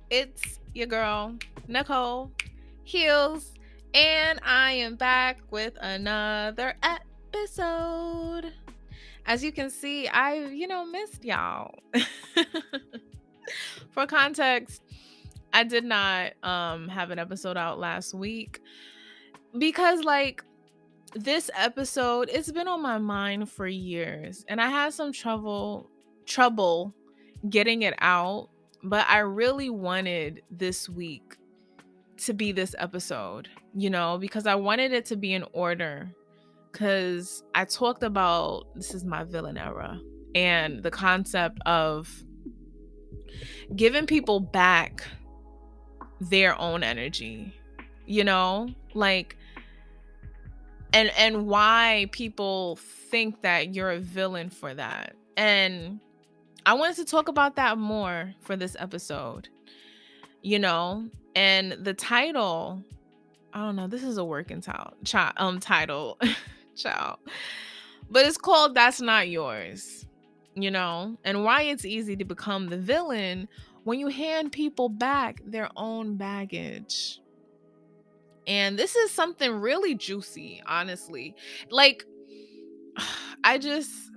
It's your girl, Nicole Heels, and I am back with another episode. As you can see, missed y'all. For context, I did not have an episode out last week because this episode, it's been on my mind for years and I had some trouble getting it out, but I really wanted this week to be this episode, because I wanted it to be in order. Because I talked about this is my villain era and the concept of giving people back their own energy, like, and why people think that you're a villain for that. And I wanted to talk about that more for this episode, and the title, I don't know, this is a working title, child, but it's called That's Not Yours, and why it's easy to become the villain when you hand people back their own baggage. And this is something really juicy, honestly. Like,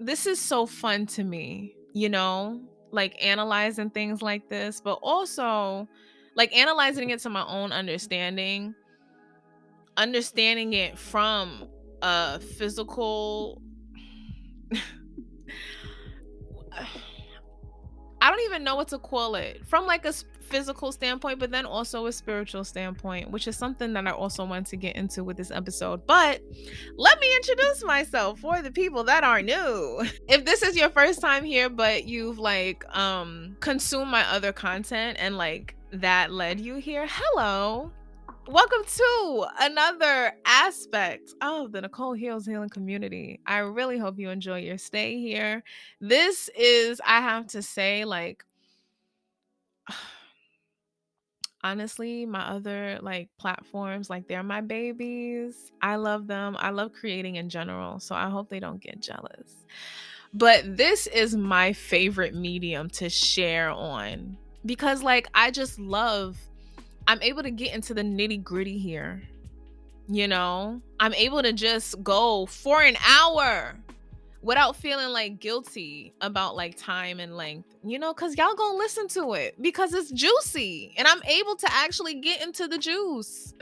this is so fun to me, like analyzing things like this, but also like analyzing it to my own understanding it from a physical I don't even know what to call it, from like a physical standpoint, but then also a spiritual standpoint, which is something that I also want to get into with this episode. But let me introduce myself for the people that are new. If this is your first time here, but you've consumed my other content and that led you here, hello. Welcome to another aspect of the Nicole Heals Healing community. I really hope you enjoy your stay here. This is, I have to say, honestly, my other platforms, they're my babies. I love them. I love creating in general, so I hope they don't get jealous. But this is my favorite medium to share on because I'm able to get into the nitty-gritty here. I'm able to just go for an hour without feeling guilty about time and length, because y'all gonna listen to it because it's juicy and I'm able to actually get into the juice.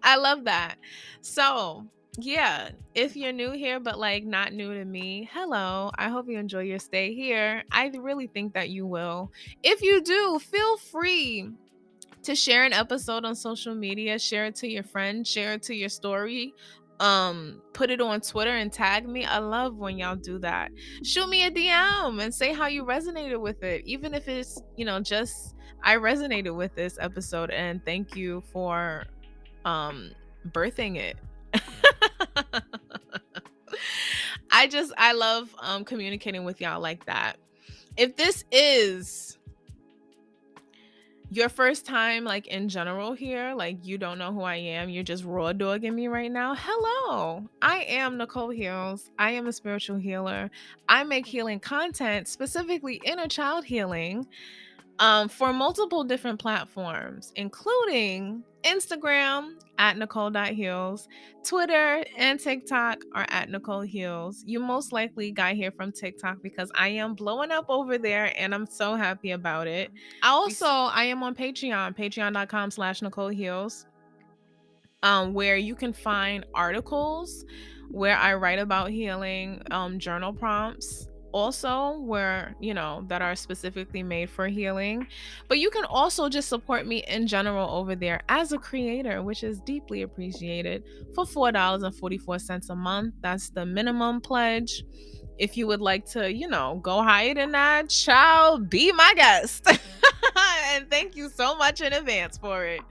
I love that. So yeah, if you're new here but not new to me, hello. I hope you enjoy your stay here. I really think that you will. If you do, feel free to share an episode on social media, share it to your friends, share it to your story, put it on Twitter and tag me. I love when y'all do that. Shoot me a DM and say how you resonated with it, even if it's just I resonated with this episode and thank you for birthing it. I love communicating with y'all like that. If this is your first time in general here, you don't know who I am, you're just raw dogging me right now, hello. I am Nicole Heals. I am a spiritual healer. I make healing content, specifically inner child healing, for multiple different platforms, including Instagram at Nicole.Heals, Twitter and TikTok are at Nicole Heals. You most likely got here from TikTok because I am blowing up over there and I'm so happy about it. I am on Patreon, patreon.com/Nicole Heals, where you can find articles where I write about healing, journal prompts, also where that are specifically made for healing. But you can also just support me in general over there as a creator, which is deeply appreciated, for $4.44 a month. That's the minimum pledge. If you would like to go higher than that, child, be my guest. And thank you so much in advance for it.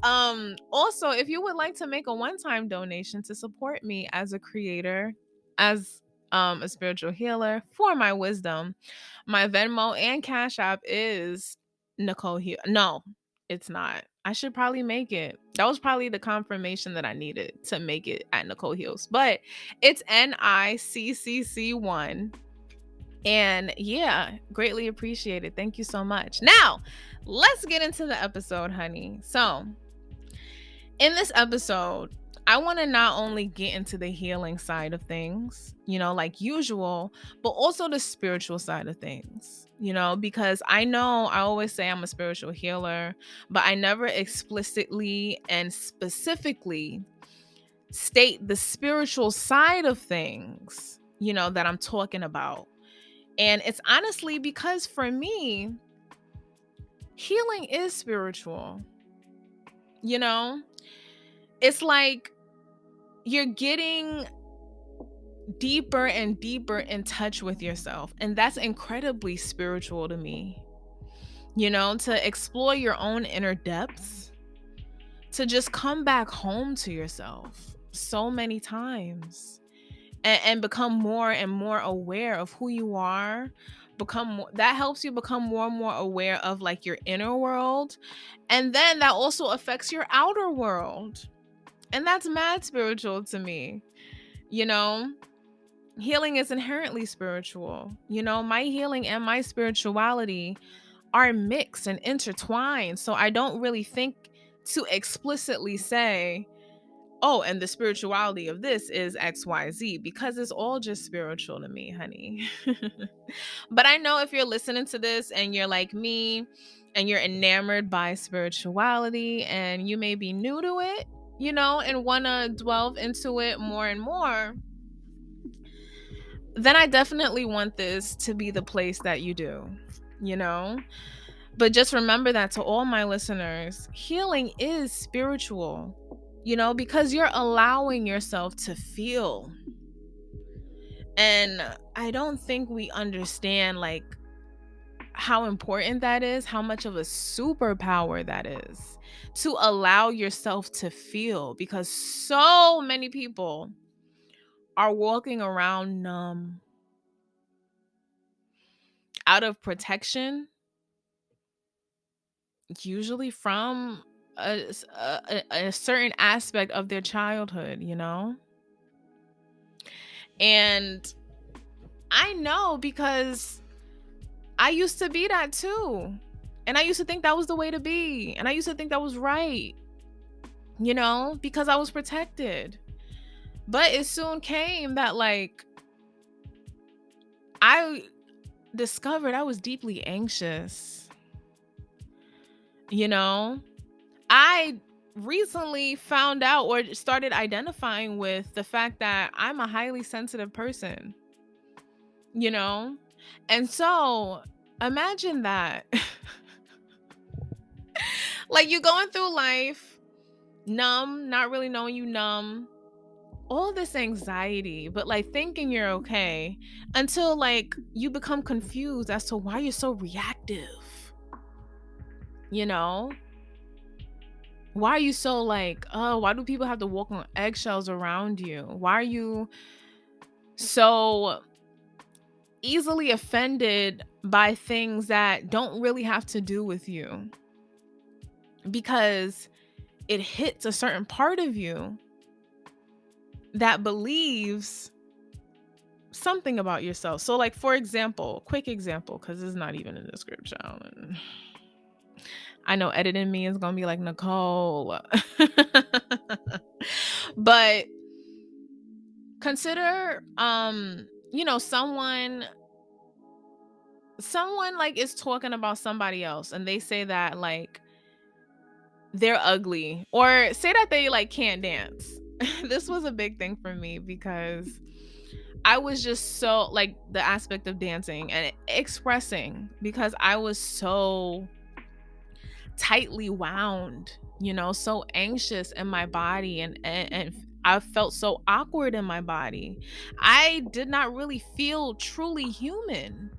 Also, if you would like to make a one-time donation to support me as a creator, as a spiritual healer, for my wisdom, my Venmo and Cash App is Nicole Heal. No, it's not. I should probably make it. That was probably the confirmation that I needed to make it at Nicole Heals. But it's NICCC1 And yeah, greatly appreciated. Thank you so much. Now, let's get into the episode, honey. So, in this episode, I want to not only get into the healing side of things, like usual, but also the spiritual side of things, because I know I always say I'm a spiritual healer, but I never explicitly and specifically state the spiritual side of things, that I'm talking about. And it's honestly because for me, healing is spiritual. It's like you're getting deeper and deeper in touch with yourself. And that's incredibly spiritual to me. To explore your own inner depths, to just come back home to yourself so many times and become more and more aware of who you are. That helps you become more and more aware of like your inner world. And then that also affects your outer world. And that's mad spiritual to me. Healing is inherently spiritual. My healing and my spirituality are mixed and intertwined. So I don't really think to explicitly say, oh, and the spirituality of this is XYZ, because it's all just spiritual to me, honey. But I know if you're listening to this and you're like me and you're enamored by spirituality and you may be new to it, and want to delve into it more and more, then I definitely want this to be the place that you do, But just remember that to all my listeners, healing is spiritual, because you're allowing yourself to feel. And I don't think we understand like how important that is, how much of a superpower that is to allow yourself to feel, because so many people are walking around numb out of protection, usually from a certain aspect of their childhood, And I know because I used to be that too. And I used to think that was the way to be. And I used to think that was right, because I was protected. But it soon came that like I discovered I was deeply anxious. I recently found out or started identifying with the fact that I'm a highly sensitive person, And so imagine that. Like you going through life numb, not really knowing you numb, all this anxiety, but like thinking you're okay until like you become confused as to why you're so reactive. Why are you so like, oh, why do people have to walk on eggshells around you? Why are you so easily offended by things that don't really have to do with you? Because it hits a certain part of you that believes something about yourself. So like, for example, quick example, because it's not even in the scripture. I know editing me is gonna be like, Nicole. But consider someone like is talking about somebody else and they say that like they're ugly, or say that they like can't dance. This was a big thing for me because I was just so like the aspect of dancing and expressing, because I was so tightly wound, so anxious in my body, and I felt so awkward in my body. I did not really feel truly human.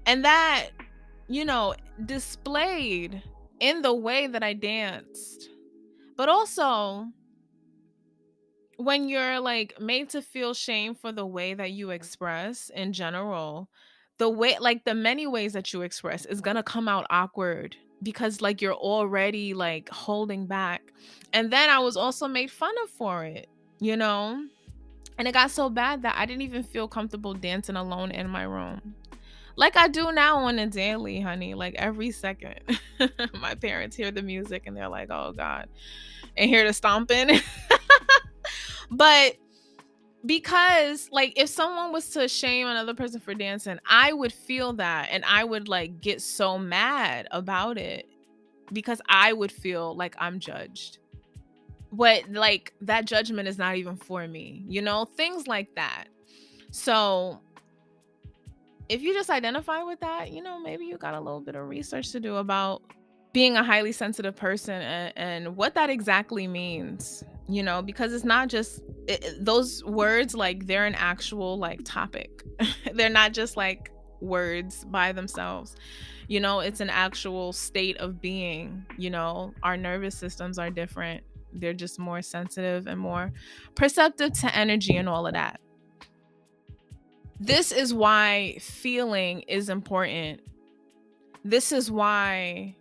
And that, displayed in the way that I danced. But also, when you're like made to feel shame for the way that you express in general, the way, like the many ways that you express is gonna come out awkward because like you're already like holding back. And then I was also made fun of for it, And it got so bad that I didn't even feel comfortable dancing alone in my room. Like I do now on a daily, honey, like every second. My parents hear the music and they're like, oh God, and hear the stomping. But because like if someone was to shame another person for dancing, I would feel that and I would like get so mad about it because I would feel like I'm judged. But like that judgment is not even for me, things like that. So if you just identify with that, maybe you got a little bit of research to do about being a highly sensitive person and what that exactly means, because it's not just those words, like they're an actual like topic. They're not just like words by themselves. It's an actual state of being. Our nervous systems are different. They're just more sensitive and more perceptive to energy and all of that. This is why feeling is important. This is why,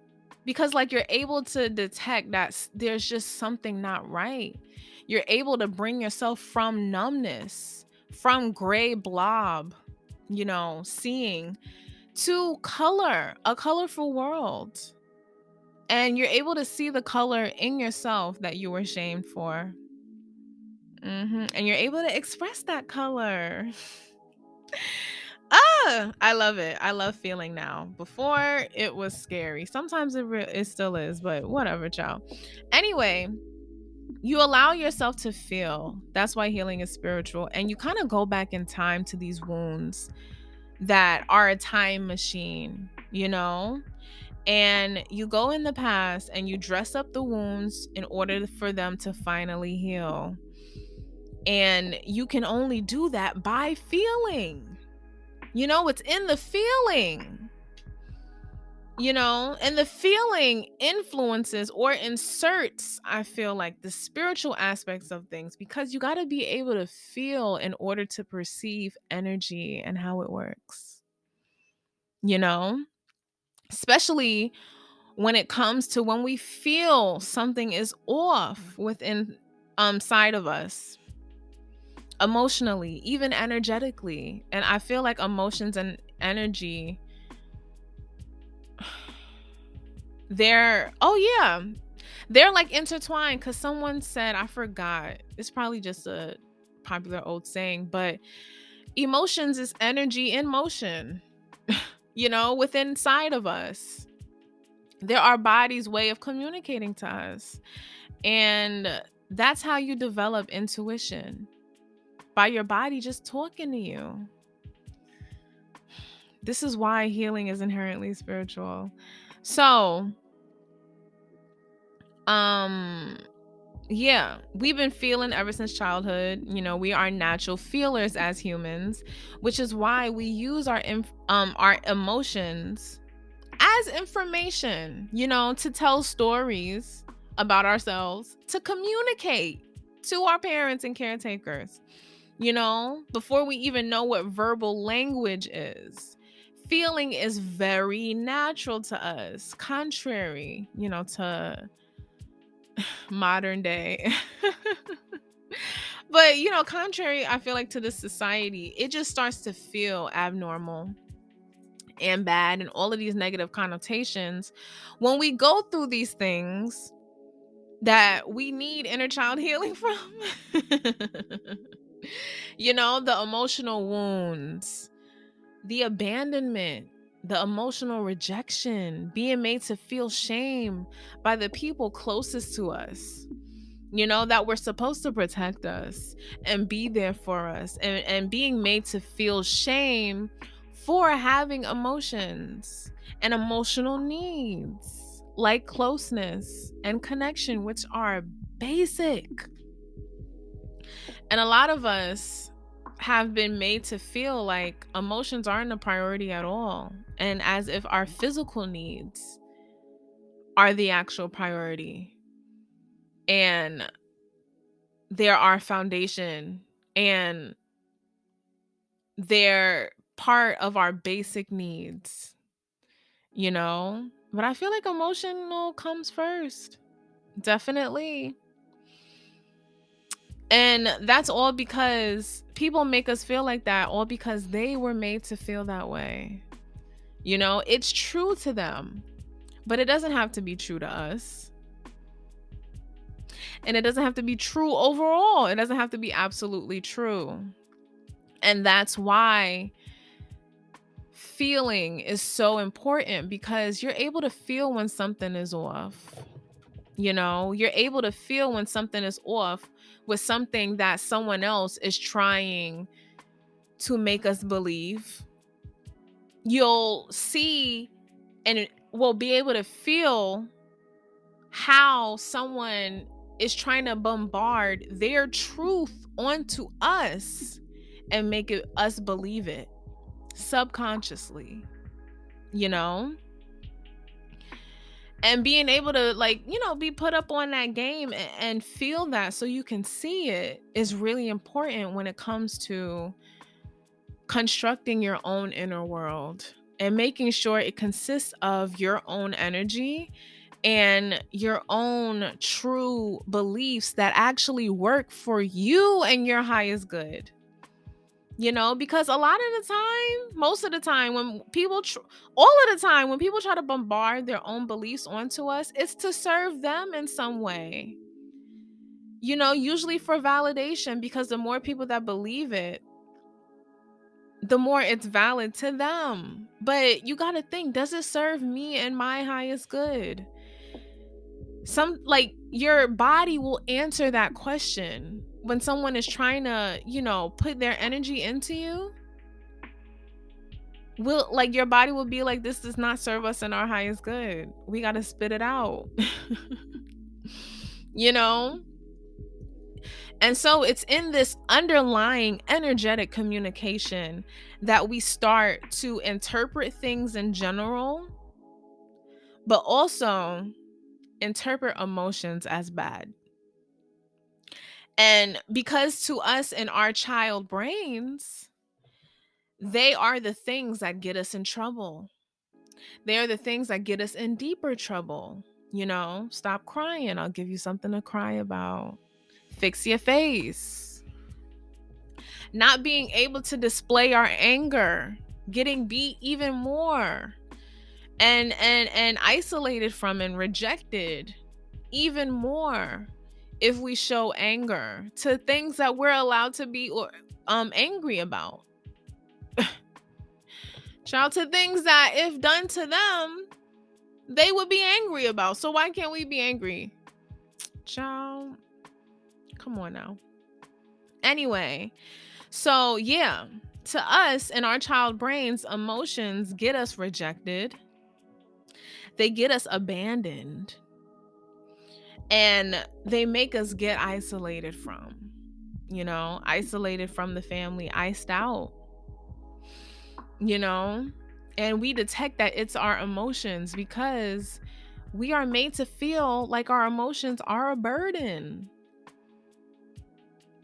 because like you're able to detect that there's just something not right. You're able to bring yourself from numbness, from gray blob, seeing, to color, a colorful world. And you're able to see the color in yourself that you were shamed for. And you're able to express that color. I love it. I love feeling now. Before it was scary. Sometimes it still is, but whatever, child. Anyway, you allow yourself to feel. That's why healing is spiritual. And you kind of go back in time to these wounds that are a time machine, and you go in the past and you dress up the wounds in order for them to finally heal. And you can only do that by feeling. It's in the feeling. And the feeling influences or inserts, I feel like, the spiritual aspects of things, because you got to be able to feel in order to perceive energy and how it works. Especially when it comes to when we feel something is off within side of us, emotionally, even energetically. And I feel like emotions and energy, they're like intertwined, because someone said, I forgot, it's probably just a popular old saying, but emotions is energy in motion. Within inside of us, they're our body's way of communicating to us. And that's how you develop intuition, by your body just talking to you. This is why healing is inherently spiritual. So yeah, we've been feeling ever since childhood. We are natural feelers as humans, which is why we use our emotions as information, to tell stories about ourselves, to communicate to our parents and caretakers, before we even know what verbal language is. Feeling is very natural to us, contrary, to modern day. But contrary, I feel like, to this society, it just starts to feel abnormal and bad and all of these negative connotations when we go through these things that we need inner child healing from. The emotional wounds, the abandonment, the emotional rejection, being made to feel shame by the people closest to us, that were supposed to protect us and be there for us, and being made to feel shame for having emotions and emotional needs like closeness and connection, which are basic. And a lot of us have been made to feel like emotions aren't a priority at all, and as if our physical needs are the actual priority, and they're our foundation, and they're part of our basic needs, But I feel like emotional comes first. Definitely. And that's all because people make us feel like that, all because they were made to feel that way. You know, it's true to them, but it doesn't have to be true to us. And it doesn't have to be true overall. It doesn't have to be absolutely true. And that's why feeling is so important, because you're able to feel when something is off. You know, you're able to feel when something is off with something that someone else is trying to make us believe. You'll see and will be able to feel how someone is trying to bombard their truth onto us and make it us believe it subconsciously, you know? And being able to, like, you know, be put up on that game and feel that so you can see it is really important when it comes to constructing your own inner world and making sure it consists of your own energy and your own true beliefs that actually work for you and your highest good. You know, because a lot of the time, most of the time, when people, all of the time, when people try to bombard their own beliefs onto us, it's to serve them in some way. You know, usually for validation, because the more people that believe it, the more it's valid to them. But you got to think, does it serve me and my highest good? Like, your body will answer that question when someone is trying to, you know, put their energy into you. Will, like, your body will be like, this does not serve us in our highest good. We got to spit it out. You know? And so it's in this underlying energetic communication that we start to interpret things in general, but also interpret emotions as bad. And because to us in our child brains, they are the things that get us in trouble. They are the things that get us in deeper trouble. You know, stop crying. I'll give you something to cry about. Fix your face. Not being able to display our anger, getting beat even more, and isolated from and rejected even more if we show anger to things that we're allowed to be angry about. Child, to things that if done to them, they would be angry about. So why can't we be angry? Child, come on now. Anyway, so yeah, to us in our child brains, emotions get us rejected. They get us abandoned. And they make us get isolated from, you know, isolated from the family, iced out, you know? And we detect that it's our emotions because we are made to feel like our emotions are a burden,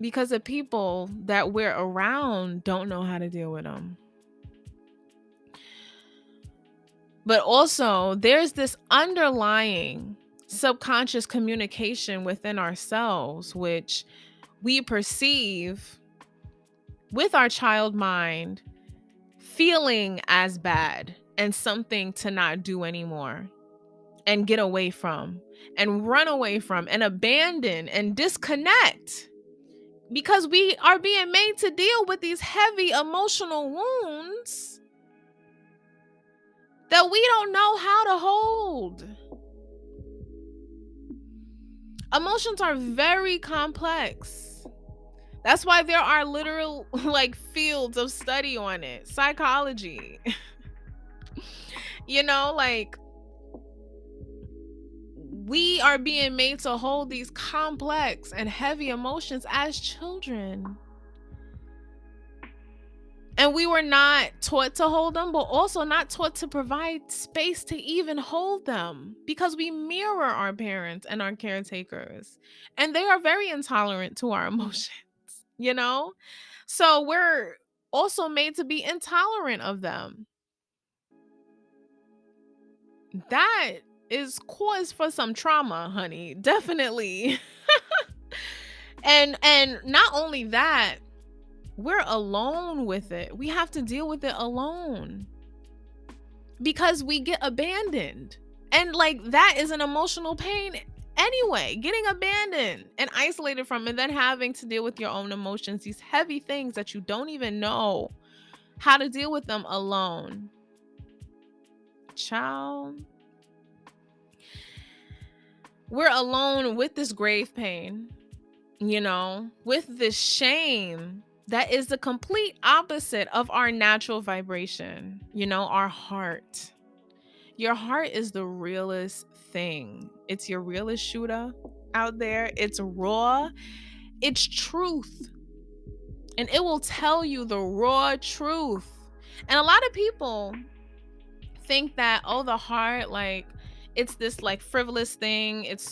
because the people that we're around don't know how to deal with them. But also, there's this underlying subconscious communication within ourselves, which we perceive with our child mind feeling as bad and something to not do anymore and get away from and run away from and abandon and disconnect, because we are being made to deal with these heavy emotional wounds that we don't know how to hold. Emotions are very complex. That's why there are literal like fields of study on it. Psychology. You know, like, we are being made to hold these complex and heavy emotions as children. And we were not taught to hold them, but also not taught to provide space to even hold them, because we mirror our parents and our caretakers, and they are very intolerant to our emotions, you know? So we're also made to be intolerant of them. That is cause for some trauma, honey. Definitely. And not only that, we're alone with it. We have to deal with it alone because we get abandoned. And like that is an emotional pain anyway, getting abandoned and isolated from, and then having to deal with your own emotions, these heavy things that you don't even know how to deal with them alone. Child, we're alone with this grave pain, with this shame that is the complete opposite of our natural vibration, our heart. Your heart is the realest thing. It's your realest shooter out there. It's raw. It's truth. And it will tell you the raw truth. And a lot of people think that, oh, the heart, like, it's this like frivolous thing. It's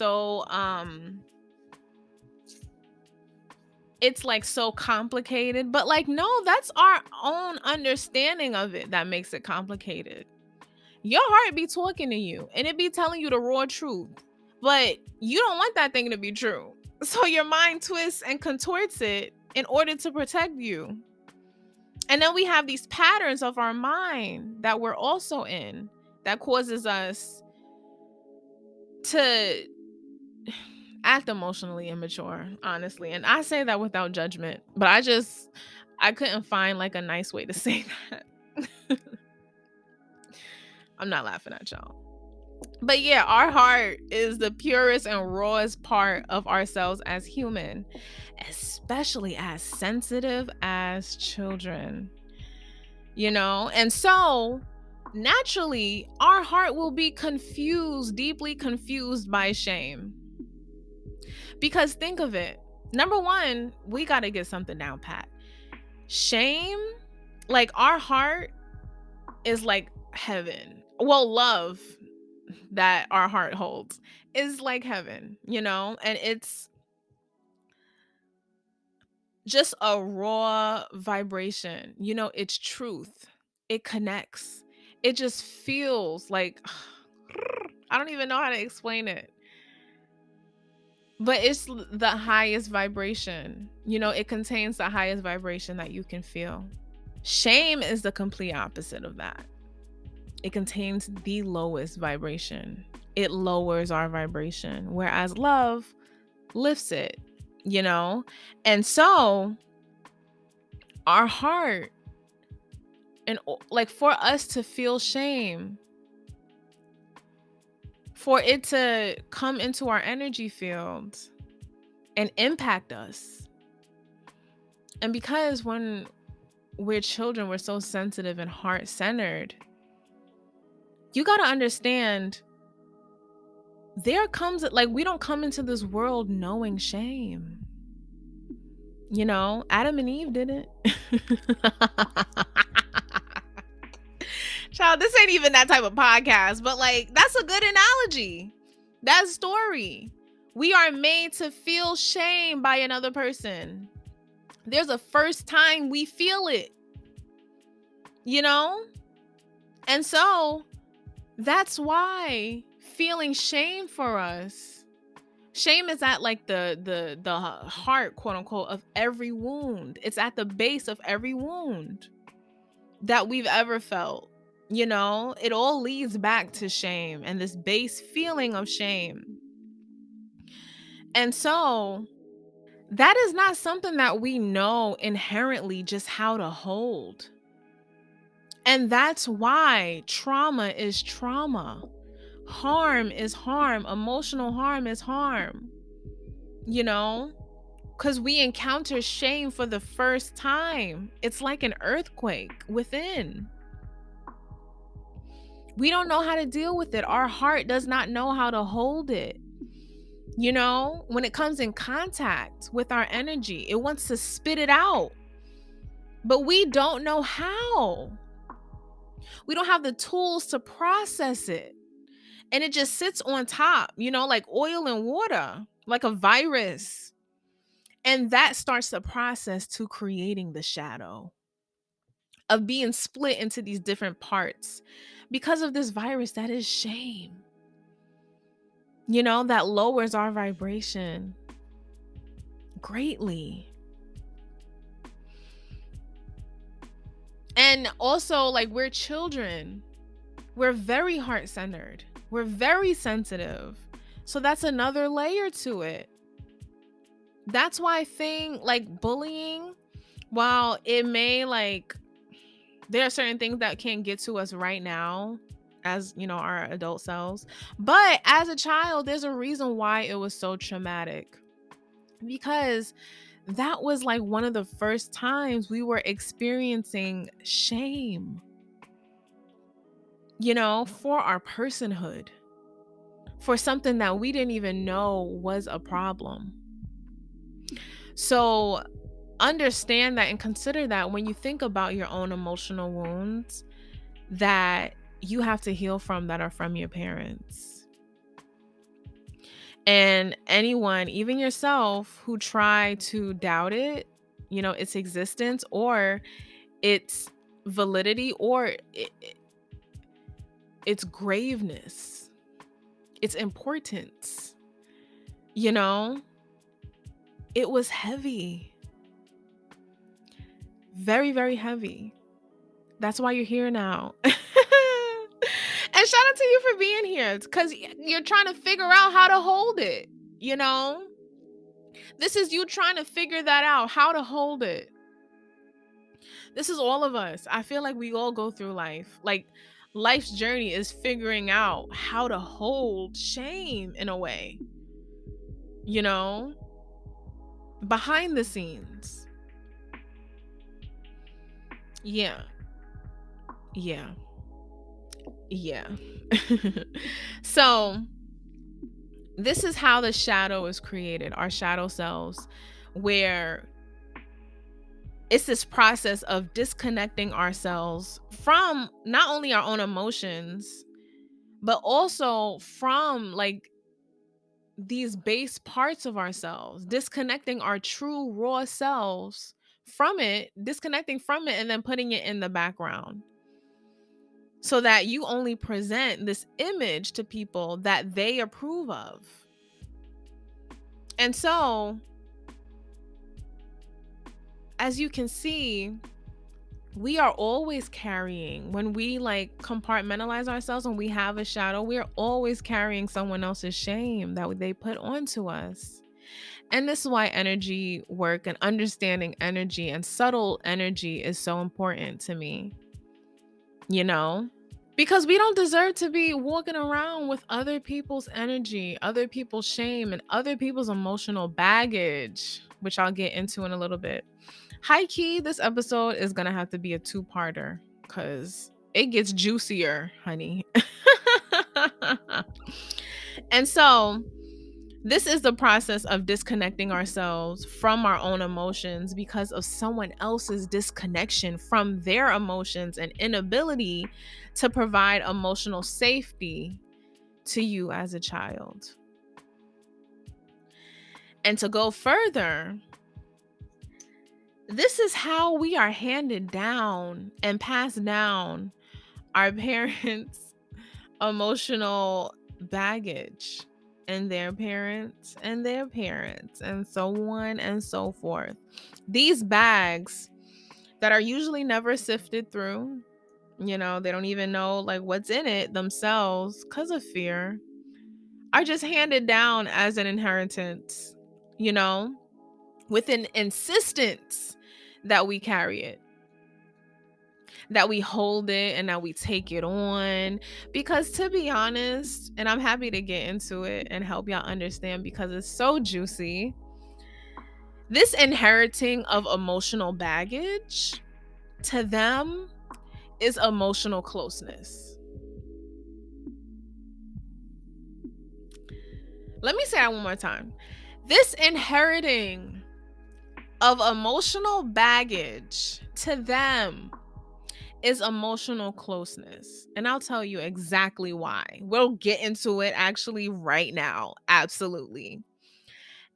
like so complicated. But like, no, that's our own understanding of it that makes it complicated. Your heart be talking to you and it be telling you the raw truth, but you don't want that thing to be true. So your mind twists and contorts it in order to protect you. And then we have these patterns of our mind that we're also in that causes us to act emotionally immature, honestly. And I say that without judgment, but I couldn't find like a nice way to say that. I'm not laughing at y'all. But yeah, our heart is the purest and rawest part of ourselves as human, especially as sensitive as children. And so naturally, our heart will be confused, deeply confused by shame. Because think of it. Number one, we got to get something down pat. Shame, like our heart is like heaven. Well, love that our heart holds is like heaven, and it's just a raw vibration. It's truth. It connects. It just feels like, I don't even know how to explain it. But it's the highest vibration. It contains the highest vibration that you can feel. Shame is the complete opposite of that. It contains the lowest vibration. It lowers our vibration, whereas love lifts it, And so our heart, and like for us to feel shame, for it to come into our energy field and impact us. And because when we're children, we're so sensitive and heart-centered, you got to understand, there comes, like, we don't come into this world knowing shame. Adam and Eve didn't. Child, this ain't even that type of podcast, but like, that's a good analogy. That story. We are made to feel shame by another person. There's a first time we feel it, And so that's why feeling shame for us, shame is at like the heart, quote unquote, of every wound. It's at the base of every wound that we've ever felt. It all leads back to shame and this base feeling of shame. And so that is not something that we know inherently just how to hold. And that's why trauma is trauma. Harm is harm. Emotional harm is harm. Because we encounter shame for the first time. It's like an earthquake within. We don't know how to deal with it. Our heart does not know how to hold it. When it comes in contact with our energy, it wants to spit it out. But we don't know how. We don't have the tools to process it. And it just sits on top, like oil and water, like a virus. And that starts the process to creating the shadow, of being split into these different parts because of this virus that is shame, that lowers our vibration, greatly. And also, like, we're children. We're very heart-centered. We're very sensitive. So that's another layer to it. That's why like bullying, while it may like there are certain things that can get to us right now as, our adult selves, but as a child there's a reason why it was so traumatic, because that was like one of the first times we were experiencing shame, for our personhood, for something that we didn't even know was a problem. So understand that and consider that when you think about your own emotional wounds that you have to heal from, that are from your parents. And anyone, even yourself, who try to doubt it, its existence or its validity or its graveness, its importance, it was heavy. Very, very heavy. That's why you're here now. And shout out to you for being here, because you're trying to figure out how to hold it, This is you trying to figure that out, how to hold it. This is all of us. I feel like we all go through life. Like, life's journey is figuring out how to hold shame in a way, behind the scenes. Yeah. So this is how the shadow is created, our shadow selves, where it's this process of disconnecting ourselves from not only our own emotions, but also from like these base parts of ourselves, disconnecting our true raw selves from it, disconnecting from it, and then putting it in the background, so that you only present this image to people that they approve of. And so, as you can see, we are always carrying, when we like compartmentalize ourselves, when we have a shadow, we're always carrying someone else's shame that they put onto us. And this is why energy work and understanding energy and subtle energy is so important to me, because we don't deserve to be walking around with other people's energy, other people's shame, and other people's emotional baggage, which I'll get into in a little bit. High key, this episode is gonna have to be a two-parter because it gets juicier, honey. And so this is the process of disconnecting ourselves from our own emotions because of someone else's disconnection from their emotions and inability to provide emotional safety to you as a child. And to go further, this is how we are handed down and passed down our parents' emotional baggage, and their parents and their parents, and so on and so forth. These bags that are usually never sifted through, they don't even know like what's in it themselves because of fear, are just handed down as an inheritance, with an insistence that we carry it, that we hold it, and that we take it on. Because to be honest, and I'm happy to get into it and help y'all understand because it's so juicy, this inheriting of emotional baggage to them is emotional closeness. Let me say that one more time. This inheriting of emotional baggage to them is emotional closeness. And I'll tell you exactly why. We'll get into it actually right now. Absolutely.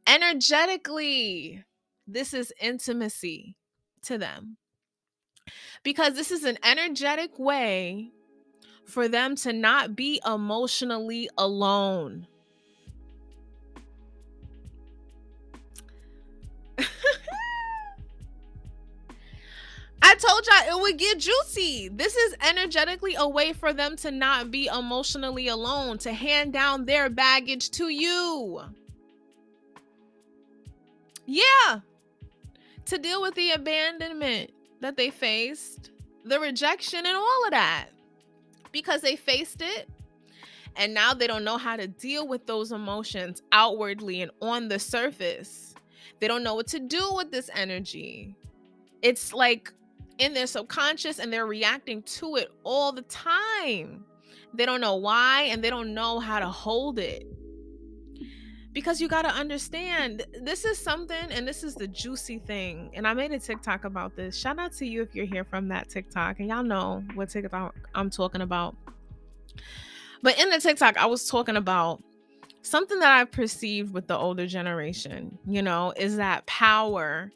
Energetically, this is intimacy to them. Because this is an energetic way for them to not be emotionally alone. told y'all it would get juicy. This is energetically a way for them to not be emotionally alone, to hand down their baggage to you. Yeah. To deal with the abandonment that they faced, the rejection and all of that. Because they faced it. And now they don't know how to deal with those emotions outwardly and on the surface. They don't know what to do with this energy. It's like in their subconscious and they're reacting to it all the time. They don't know why and they don't know how to hold it. Because you got to understand, this is something, and this is the juicy thing. And I made a TikTok about this. Shout out to you if you're here from that TikTok. And y'all know what TikTok I'm talking about. But in the TikTok, I was talking about something that I perceived with the older generation, is that power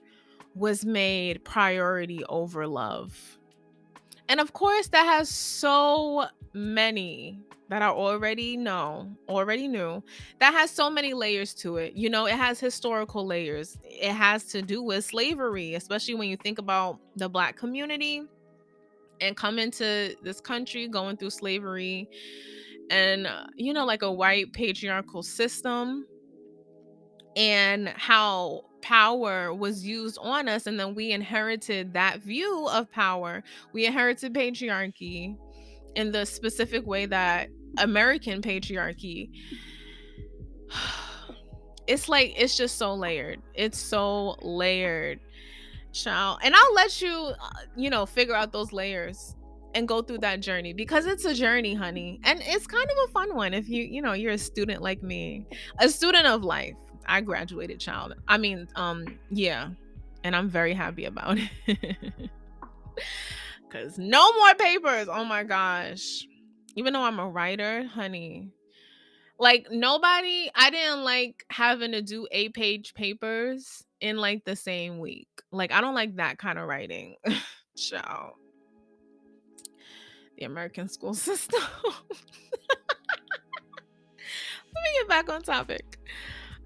was made priority over love. And of course, that has so many that I already knew, that has so many layers to it. It has historical layers. It has to do with slavery, especially when you think about the Black community and coming to this country, going through slavery and, like a white patriarchal system, and how power was used on us. And then we inherited that view of power. We inherited patriarchy in the specific way that American patriarchy, it's just so layered. It's so layered, child. And I'll let you, figure out those layers and go through that journey, because it's a journey, honey. And it's kind of a fun one if you're a student like me, a student of life. I graduated, child. I mean, yeah. And I'm very happy about it. Because no more papers. Oh my gosh. Even though I'm a writer, honey. Like I didn't like having to do 8-page papers in like the same week. Like, I don't like that kind of writing. Child. The American school system. Let me get back on topic.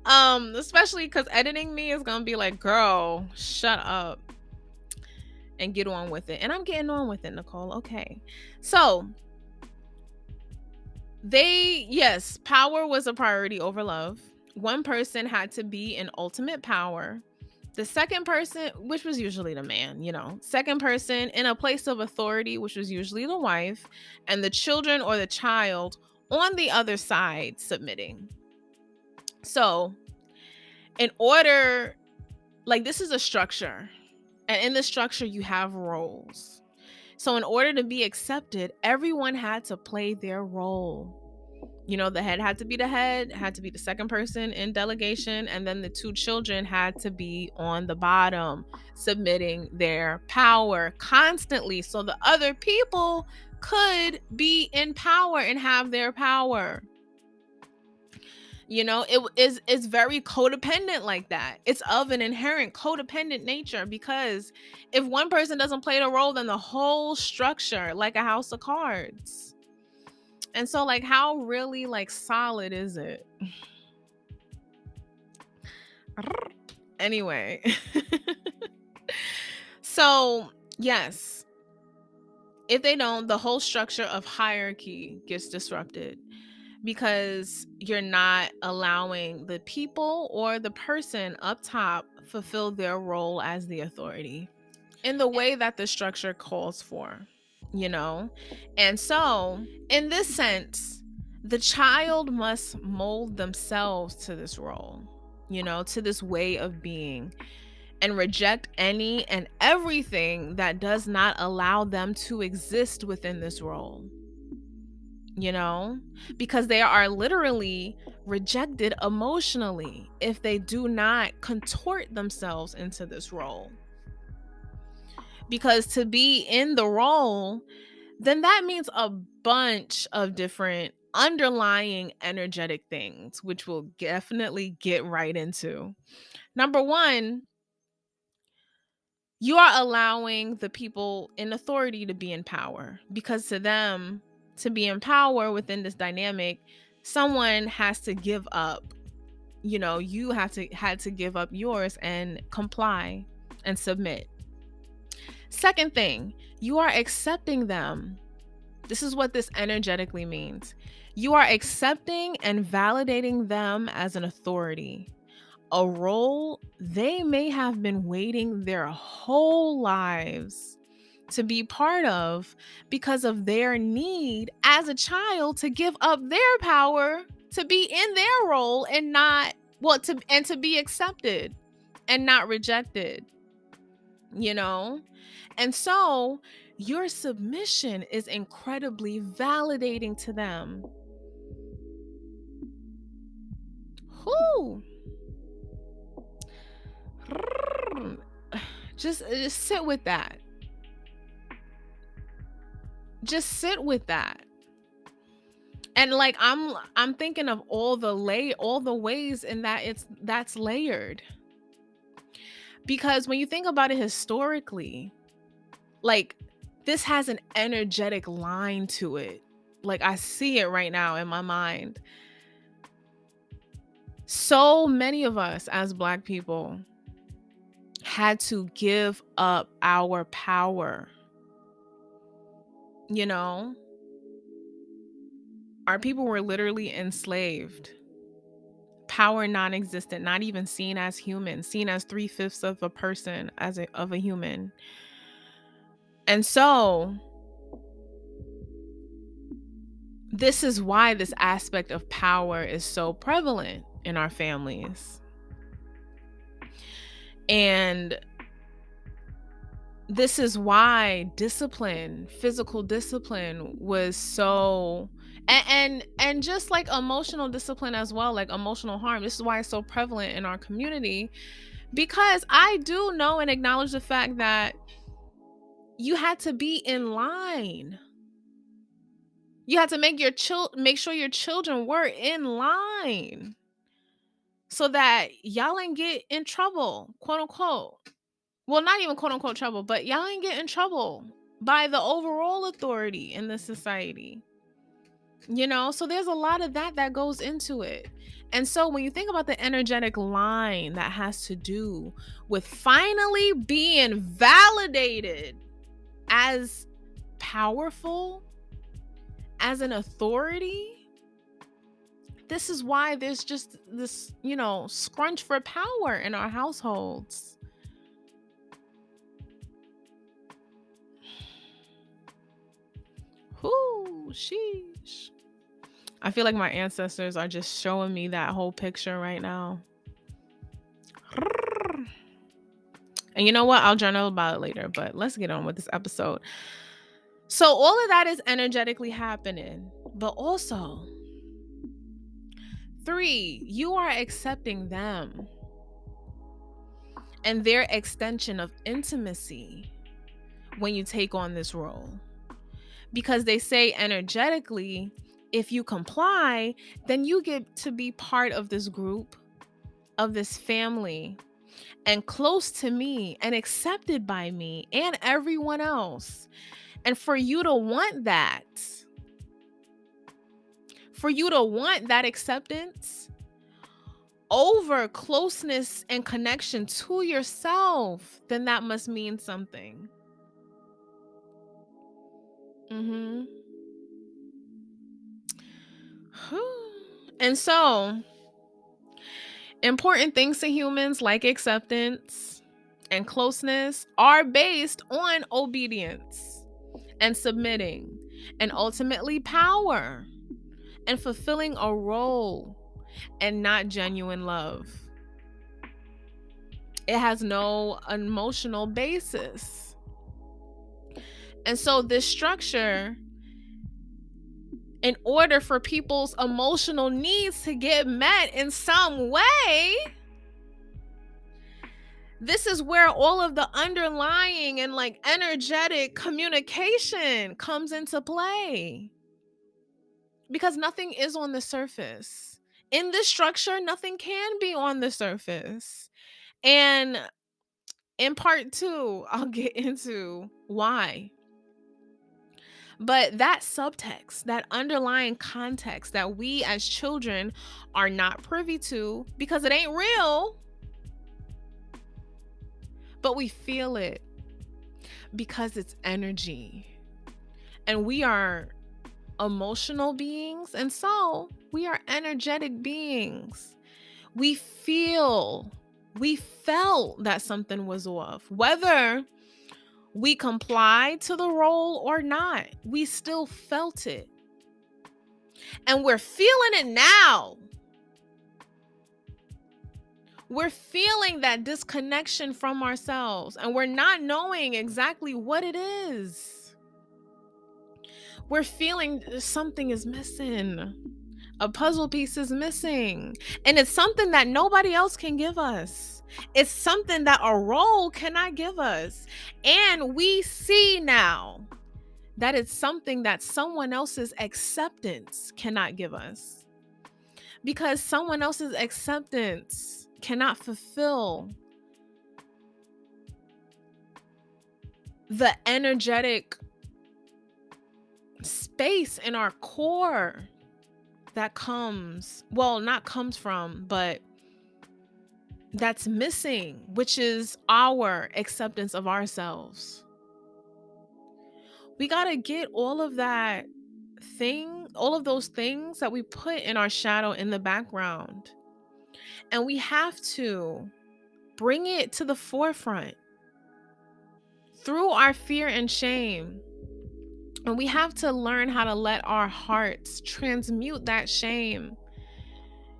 Especially because editing me is gonna be like, girl, shut up and get on with it. And I'm getting on with it, Nicole. Okay. So power was a priority over love. One person had to be in ultimate power. The second person, which was usually the man, second person in a place of authority, which was usually the wife, and the children or the child on the other side submitting. So in order, this is a structure, and in the structure you have roles. So in order to be accepted, everyone had to play their role. The head had to be the head, had to be the second person in delegation, and then the two children had to be on the bottom, submitting their power constantly so the other people could be in power and have their power. It's very codependent like that. It's of an inherent codependent nature, because if one person doesn't play the role, then the whole structure, like a house of cards. And so, how really, solid is it? Anyway. So, yes. If they don't, the whole structure of hierarchy gets disrupted, because you're not allowing the people or the person up top fulfill their role as the authority in the way that the structure calls for. And so in this sense, the child must mold themselves to this role, to this way of being, and reject any and everything that does not allow them to exist within this role, because they are literally rejected emotionally if they do not contort themselves into this role. Because to be in the role, then that means a bunch of different underlying energetic things, which we'll definitely get right into. Number one, you are allowing the people in authority to be in power, because to them, to be in power within this dynamic, someone has to give up. You had to give up yours and comply and submit. Second thing, you are accepting them. This is what this energetically means. You are accepting and validating them as an authority, a role they may have been waiting their whole lives to be part of because of their need as a child to give up their power to be in their role and not to be accepted and not rejected, you know? And so your submission is incredibly validating to them. Whoo. Just sit with that. Just sit with that. And like I'm thinking of all the ways in that that's layered. Because when you think about it historically, like this has an energetic line to it. Like I see it right now in my mind. So many of us as Black people had to give up our power. You know, our people were literally enslaved. Power non-existent, not even seen as human, seen as 3/5 of a person, of a human. And so this is why this aspect of power is so prevalent in our families. And this is why discipline, physical discipline was so and just like emotional discipline as well, like emotional harm. This is why it's so prevalent in our community, because I do know and acknowledge the fact that you had to be in line. You had to make sure your children were in line so that y'all ain't get in trouble, quote unquote. Well, not even quote unquote trouble, but y'all ain't get in trouble by the overall authority in the society. You know, so there's a lot of that goes into it. And so when you think about the energetic line that has to do with finally being validated as powerful, as an authority, this is why there's just this, scrunch for power in our households. Whoo, sheesh. I feel like my ancestors are just showing me that whole picture right now. And you know what? I'll journal about it later, but let's get on with this episode. So all of that is energetically happening, but also 3, you are accepting them and their extension of intimacy when you take on this role. Because they say energetically, if you comply, then you get to be part of this group, of this family, and close to me and accepted by me and everyone else. And for you to want that, acceptance over closeness and connection to yourself, then that must mean something. And so, important things to humans like acceptance and closeness are based on obedience and submitting and ultimately power and fulfilling a role and not genuine love. It has no emotional basis. And so this structure, in order for people's emotional needs to get met in some way, this is where all of the underlying and like energetic communication comes into play. Because nothing is on the surface. In this structure, nothing can be on the surface. And in part 2, I'll get into why. But that subtext, that underlying context that we as children are not privy to because it ain't real, but we feel it. because it's energy. And we are emotional beings, and so we are energetic beings. We felt that something was off. Whether we complied to the role or not, we still felt it. And we're feeling it now. We're feeling that disconnection from ourselves, and we're not knowing exactly what it is. We're feeling something is missing. A puzzle piece is missing. And it's something that nobody else can give us. It's something that a role cannot give us. And we see now that it's something that someone else's acceptance cannot give us. Because someone else's acceptance cannot fulfill the energetic space in our core that but that's missing, which is our acceptance of ourselves. We got to get all of those things that we put in our shadow in the background. And we have to bring it to the forefront through our fear and shame. And we have to learn how to let our hearts transmute that shame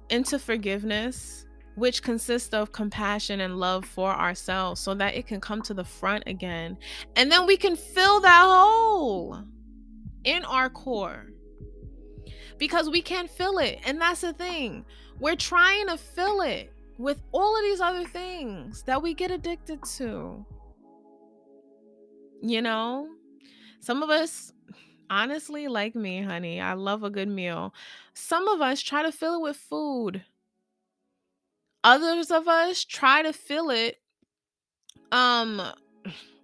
into forgiveness, which consists of compassion and love for ourselves, so that it can come to the front again. And then we can fill that hole in our core, because we can't fill it. And that's the thing. We're trying to fill it with all of these other things that we get addicted to. You know, some of us, honestly, like me, honey, I love a good meal. Some of us try to fill it with food. Others of us try to fill it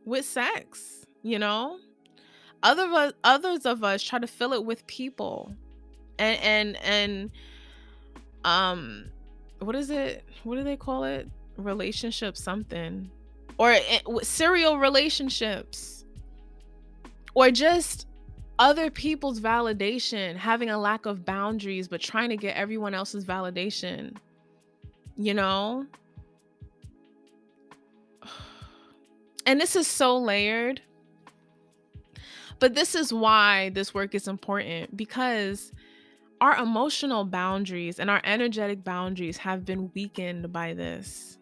with sex, you know? Others of us try to fill it with people. And what is it? What do they call it? Relationship something. Or serial relationships. Or just other people's validation, having a lack of boundaries, but trying to get everyone else's validation, you know? And this is so layered. But this is why this work is important, because our emotional boundaries and our energetic boundaries have been weakened by this.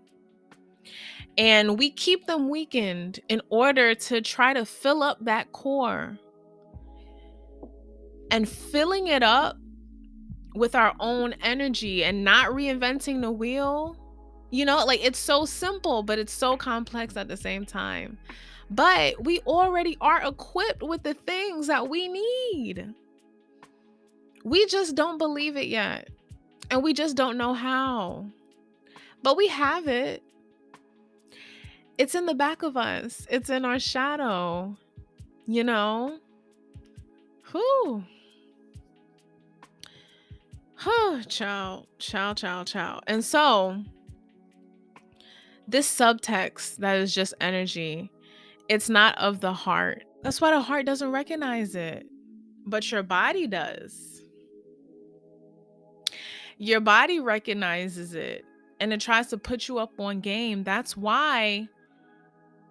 And we keep them weakened in order to try to fill up that core. And filling it up with our own energy and not reinventing the wheel, you know, like, it's so simple, but it's so complex at the same time. But we already are equipped with the things that we need. We just don't believe it yet. And we just don't know how. But we have it. It's in the back of us. It's in our shadow. You know? Whew. Ciao. And so, this subtext that is just energy, it's not of the heart. That's why the heart doesn't recognize it. But your body does. Your body recognizes it. And it tries to put you up on game. That's why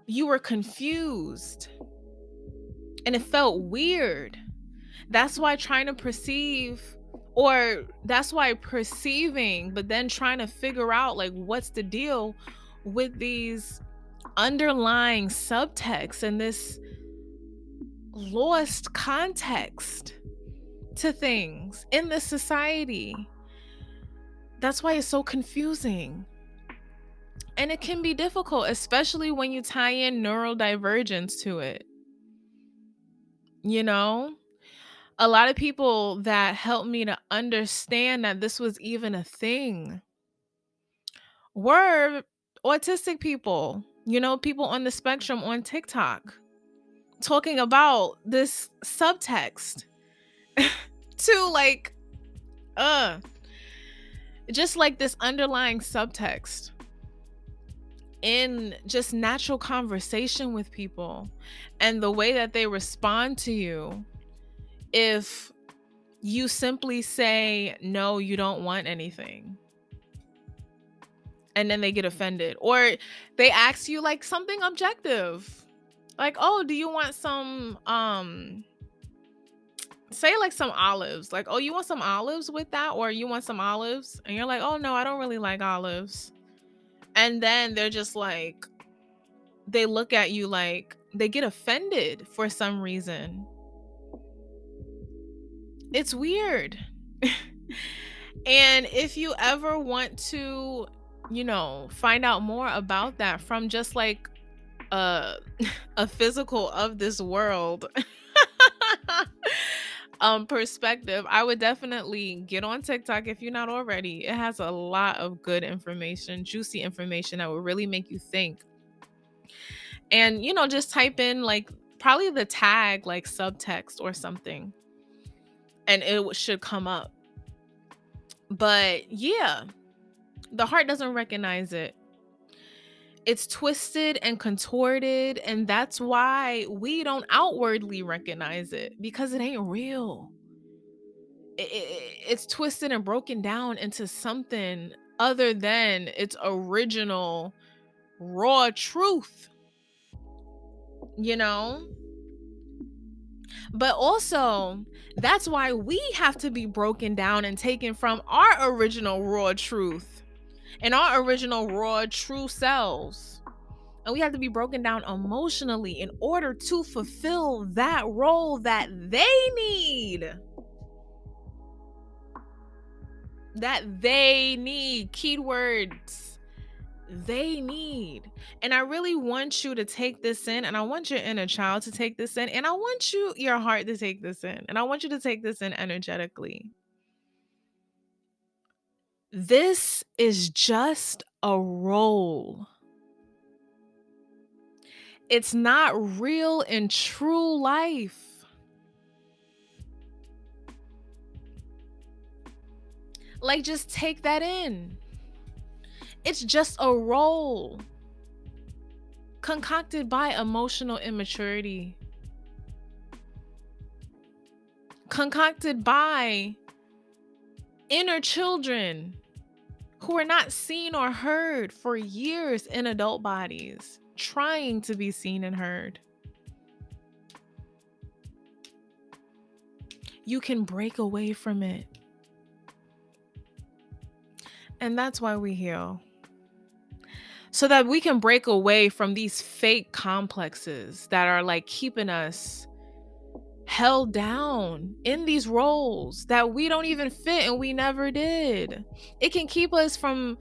you were confused. And it felt weird. That's why perceiving, but then trying to figure out, like, what's the deal with these underlying subtexts and this lost context to things in this society. That's why it's so confusing. And it can be difficult, especially when you tie in neurodivergence to it. You know? A lot of people that helped me to understand that this was even a thing were autistic people, you know, people on the spectrum on TikTok, talking about this subtext to, like, just like this underlying subtext in just natural conversation with people and the way that they respond to you. If you simply say, no, you don't want anything, and then they get offended, or they ask you like something objective, like, oh, do you want some, say like some olives, like, oh, you want some olives with that, or you want some olives, and you're like, oh no, I don't really like olives. And then they're just like, they look at you like they get offended for some reason. It's weird. And if you ever want to, find out more about that from just like a a physical of this world perspective, I would definitely get on TikTok if you're not already. It has a lot of good information, juicy information that will really make you think. And just type in like probably the tag like subtext or something, and it should come up. But yeah, the heart doesn't recognize it. It's twisted and contorted, and that's why we don't outwardly recognize it, because it ain't real. It's twisted and broken down into something other than its original raw truth, you know? But also, that's why we have to be broken down and taken from our original raw truth and our original raw true selves. And we have to be broken down emotionally in order to fulfill that role that they need. That they need. Keywords. They need. And I really want you to take this in, and I want your inner child to take this in, and I want your heart to take this in, and I want you to take this in energetically. This is just a role. It's not real in true life. Like, just take that in. It's just a role concocted by emotional immaturity, concocted by inner children who are not seen or heard for years in adult bodies, trying to be seen and heard. You can break away from it. And that's why we heal. So that we can break away from these fake complexes that are like keeping us held down in these roles that we don't even fit and we never did. It can keep us from,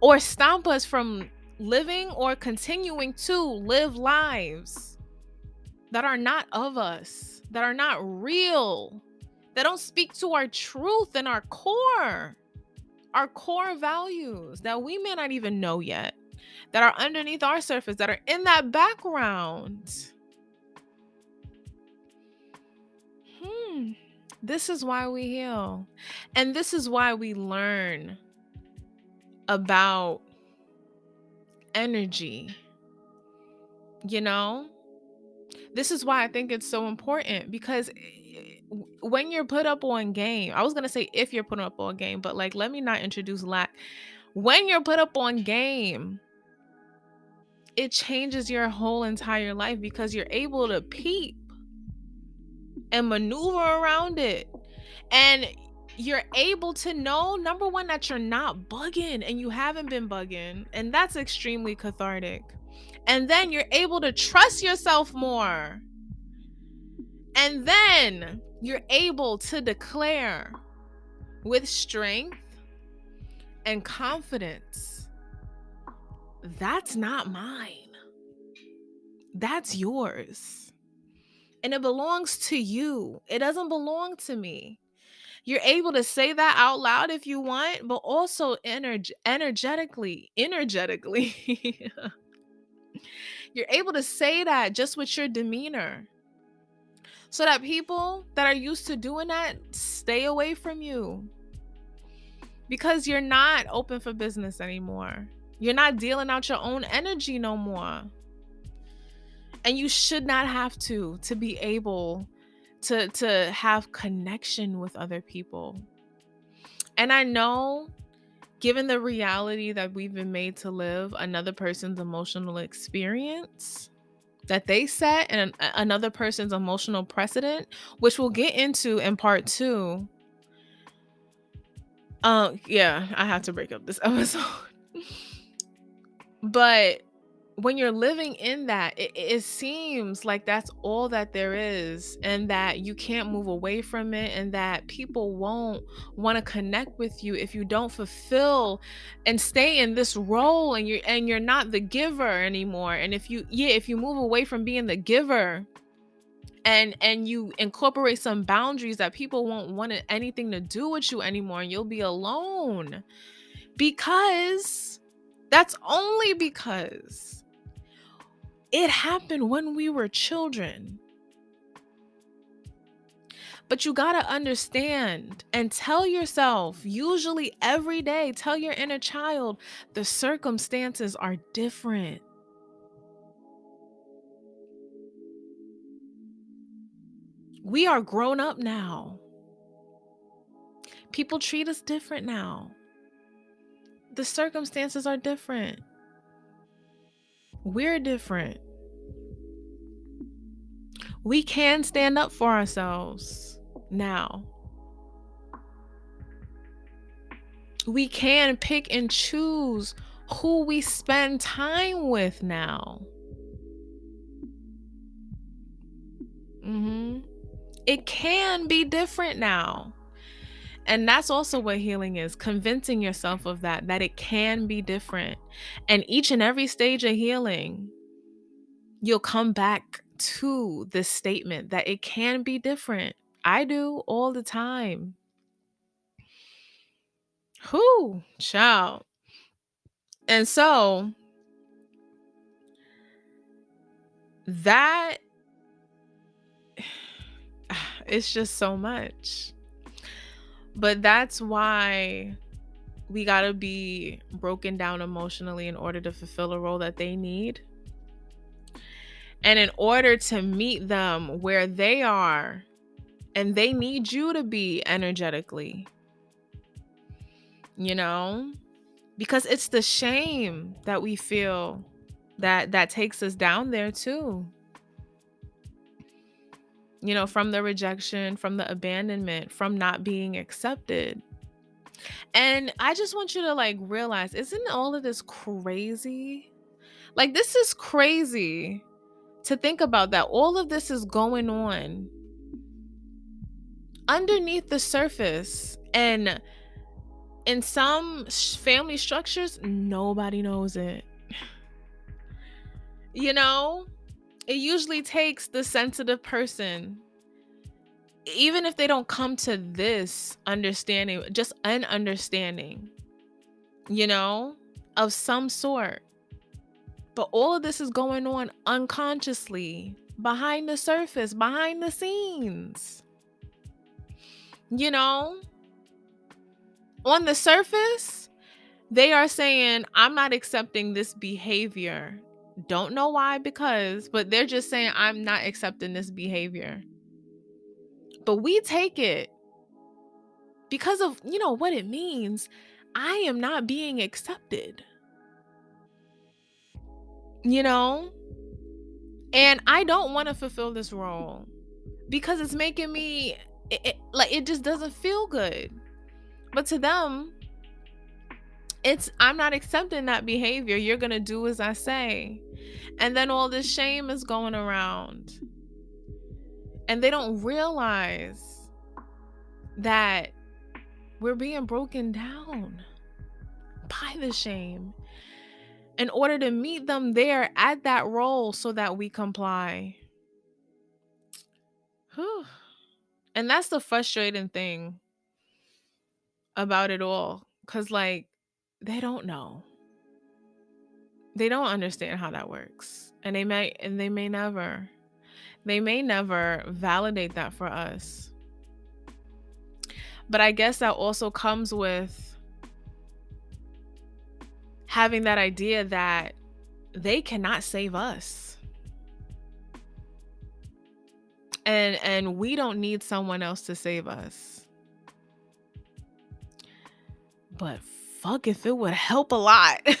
or stop us from, living or continuing to live lives that are not of us, that are not real, that don't speak to our truth and our core values that we may not even know yet, that are underneath our surface, that are in that background. This is why we heal. And this is why we learn about energy. This is why I think it's so important, because when you're put up on game, I was going to say if you're put up on game, but like, let me not introduce lack. When you're put up on game, it changes your whole entire life, because you're able to peep and maneuver around it. And you're able to know, number one, that you're not bugging and you haven't been bugging. And that's extremely cathartic. And then you're able to trust yourself more. And then you're able to declare with strength and confidence, that's not mine. That's yours. And it belongs to you. It doesn't belong to me. You're able to say that out loud if you want, but also energetically. You're able to say that just with your demeanor, so that people that are used to doing that stay away from you, because you're not open for business anymore. You're not dealing out your own energy no more. And you should not have to be able to have connection with other people. And I know, given the reality that we've been made to live, another person's emotional experience that they set and another person's emotional precedent, which we'll get into in part 2. Yeah, I have to break up this episode. But when you're living in that, it seems like that's all that there is, and that you can't move away from it, and that people won't want to connect with you if you don't fulfill and stay in this role, and you're not the giver anymore. And if you move away from being the giver and you incorporate some boundaries, that people won't want anything to do with you anymore, and you'll be alone. Because that's only because it happened when we were children. But you got to understand and tell yourself, usually every day, tell your inner child, the circumstances are different. We are grown up now. People treat us different now. The circumstances are different. We're different. We can stand up for ourselves now. We can pick and choose who we spend time with now. It can be different now. And that's also what healing is, convincing yourself of that it can be different. And each and every stage of healing, you'll come back to this statement that it can be different. I do all the time. Whoo, child. And so that it's just so much. But that's why we got to be broken down emotionally in order to fulfill a role that they need. And in order to meet them where they are, and they need you to be energetically, because it's the shame that we feel that takes us down there too. From the rejection, from the abandonment, from not being accepted. And I just want you to realize, isn't all of this crazy? This is crazy to think about, that all of this is going on underneath the surface, and in some family structures, nobody knows it. It usually takes the sensitive person, even if they don't come to this understanding, just an understanding, of some sort. But all of this is going on unconsciously, behind the surface, behind the scenes. On the surface, they are saying, I'm not accepting this behavior. Don't know why, but they're just saying, I'm not accepting this behavior. But we take it because of, what it means. I am not being accepted. And I don't want to fulfill this role because it's making me, it just doesn't feel good. But to them, it's, I'm not accepting that behavior. You're going to do as I say. And then all this shame is going around. And they don't realize that we're being broken down by the shame in order to meet them there at that role so that we comply. Whew. And that's the frustrating thing about it all. Because, they don't know. They don't understand how that works. And they may never validate that for us. But I guess that also comes with having that idea that they cannot save us. And we don't need someone else to save us. But fuck if it would help a lot. To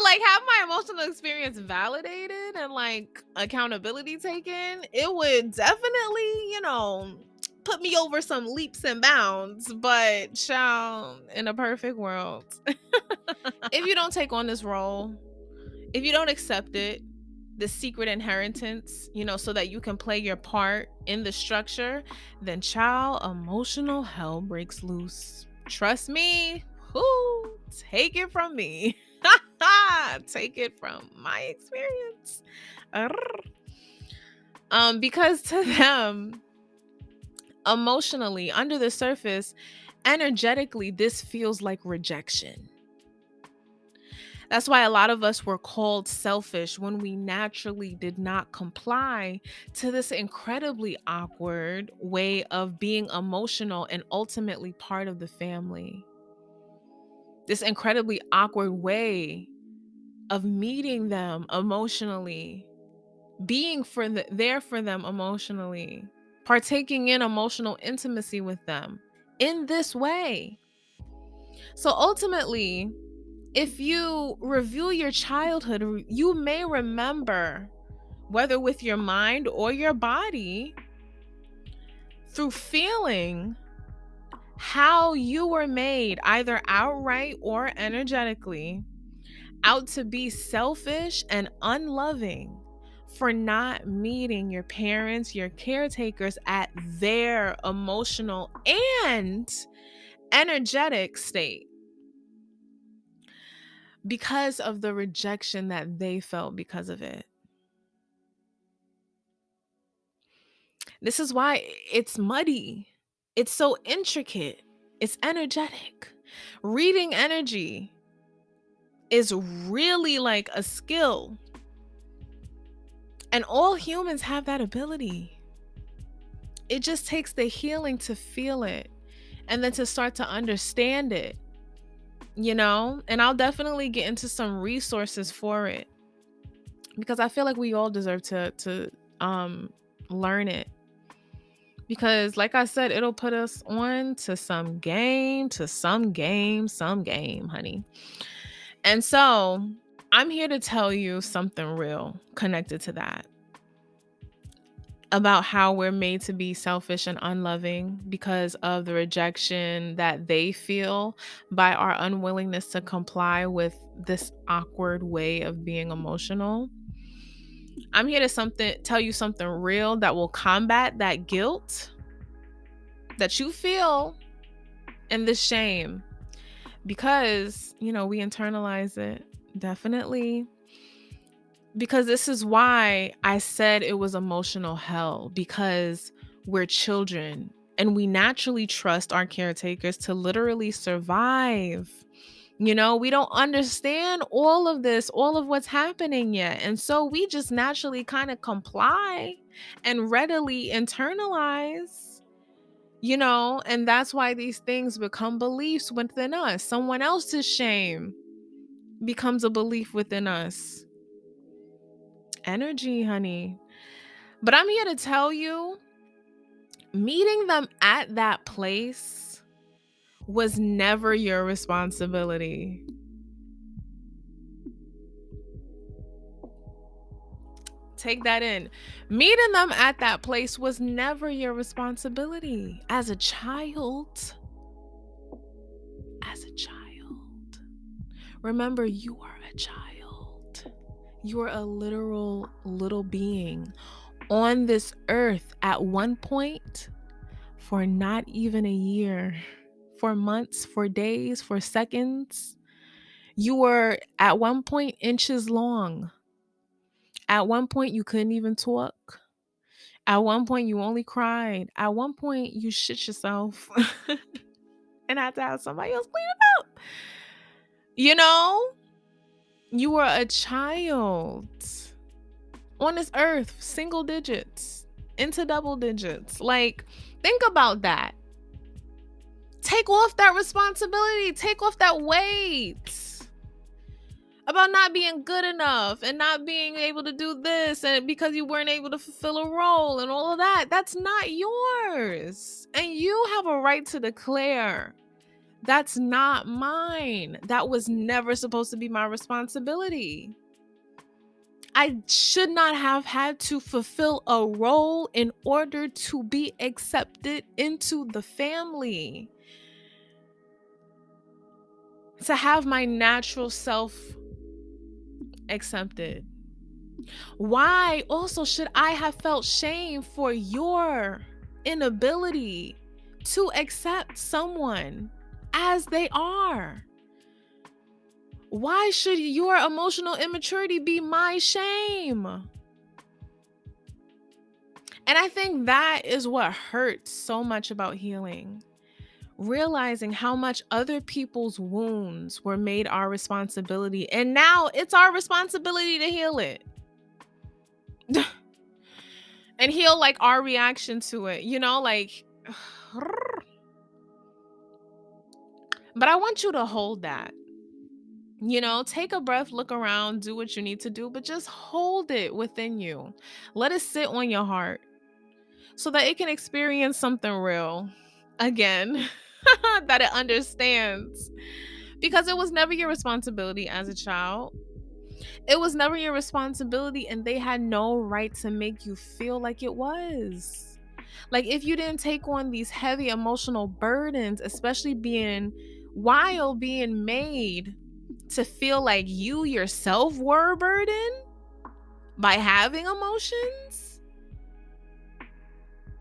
like have my emotional experience validated and like accountability taken, it would definitely, put me over some leaps and bounds. But child, in a perfect world, if you don't take on this role, if you don't accept it, the secret inheritance, so that you can play your part in the structure, then child, emotional hell breaks loose. Trust me. Whoo, take it from me. Take it from my experience. Because to them, emotionally, under the surface, energetically, this feels like rejection. That's why a lot of us were called selfish when we naturally did not comply to this incredibly awkward way of being emotional and ultimately part of the family. This incredibly awkward way of meeting them emotionally, being there for them emotionally, partaking in emotional intimacy with them in this way. So ultimately, if you review your childhood, you may remember, whether with your mind or your body, through feeling, how you were made, either outright or energetically, out to be selfish and unloving for not meeting your parents, your caretakers at their emotional and energetic state, because of the rejection that they felt because of it. This is why it's muddy. It's so intricate. It's energetic. Reading energy is really like a skill. And all humans have that ability. It just takes the healing to feel it and then to start to understand it. And I'll definitely get into some resources for it, because I feel like we all deserve to learn it, because like I said, it'll put us on to some game, honey. And so I'm here to tell you something real connected to that, about how we're made to be selfish and unloving because of the rejection that they feel by our unwillingness to comply with this awkward way of being emotional. I'm here to tell you something real that will combat that guilt that you feel and this shame, because, we internalize it, definitely. Because this is why I said it was emotional hell, because we're children and we naturally trust our caretakers to literally survive. We don't understand all of this, all of what's happening yet. And so we just naturally kind of comply and readily internalize, and that's why these things become beliefs within us. Someone else's shame becomes a belief within us. Energy, honey. But I'm here to tell you, meeting them at that place was never your responsibility. Take that in. Meeting them at that place was never your responsibility as a child. As a child. Remember, you are a child. You are a literal little being on this earth at one point for not even a year, for months, for days, for seconds. You were at one point inches long. At one point, you couldn't even talk. At one point, you only cried. At one point, you shit yourself and had to have somebody else clean it up. You were a child on this earth, single digits into double digits. Like, think about that. Take off that responsibility. Take off that weight about not being good enough and not being able to do this and because you weren't able to fulfill a role and all of that. That's not yours. And you have a right to declare, that's not mine. That was never supposed to be my responsibility. I should not have had to fulfill a role in order to be accepted into the family. To have my natural self accepted. Why also should I have felt shame for your inability to accept someone as they are? Why should your emotional immaturity be my shame? And I think that is what hurts so much about healing. Realizing how much other people's wounds were made our responsibility. And now it's our responsibility to heal it. And heal like our reaction to it, you know, like. But I want you to hold that. You know, take a breath, look around, do what you need to do, but just hold it within you. Let it sit on your heart so that it can experience something real again, that it understands. Because it was never your responsibility as a child. It was never your responsibility, and they had no right to make you feel like it was. Like, if you didn't take on these heavy emotional burdens, especially while being made to feel like you yourself were a burden by having emotions,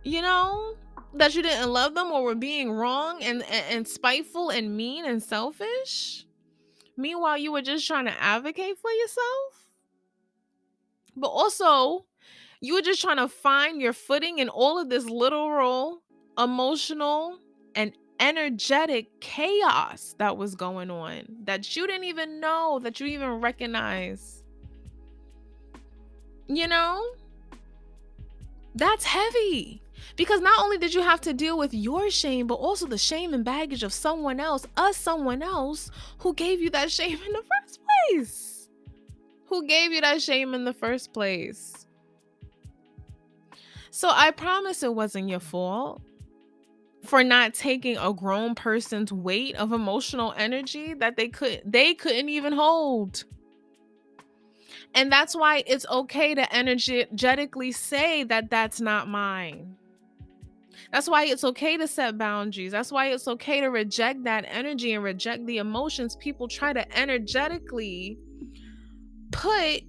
you know, that you didn't love them or were being wrong and spiteful and mean and selfish. Meanwhile, you were just trying to advocate for yourself. But also, you were just trying to find your footing in all of this literal, emotional, and energetic chaos that was going on that you didn't even know, that you even recognize. You know? That's heavy. Because not only did you have to deal with your shame, but also the shame and baggage of someone else who gave you that shame in the first place. So I promise it wasn't your fault for not taking a grown person's weight of emotional energy that they couldn't even hold. And that's why it's okay to energetically say that that's not mine. That's why it's okay to set boundaries. That's why it's okay to reject that energy and reject the emotions people try to energetically put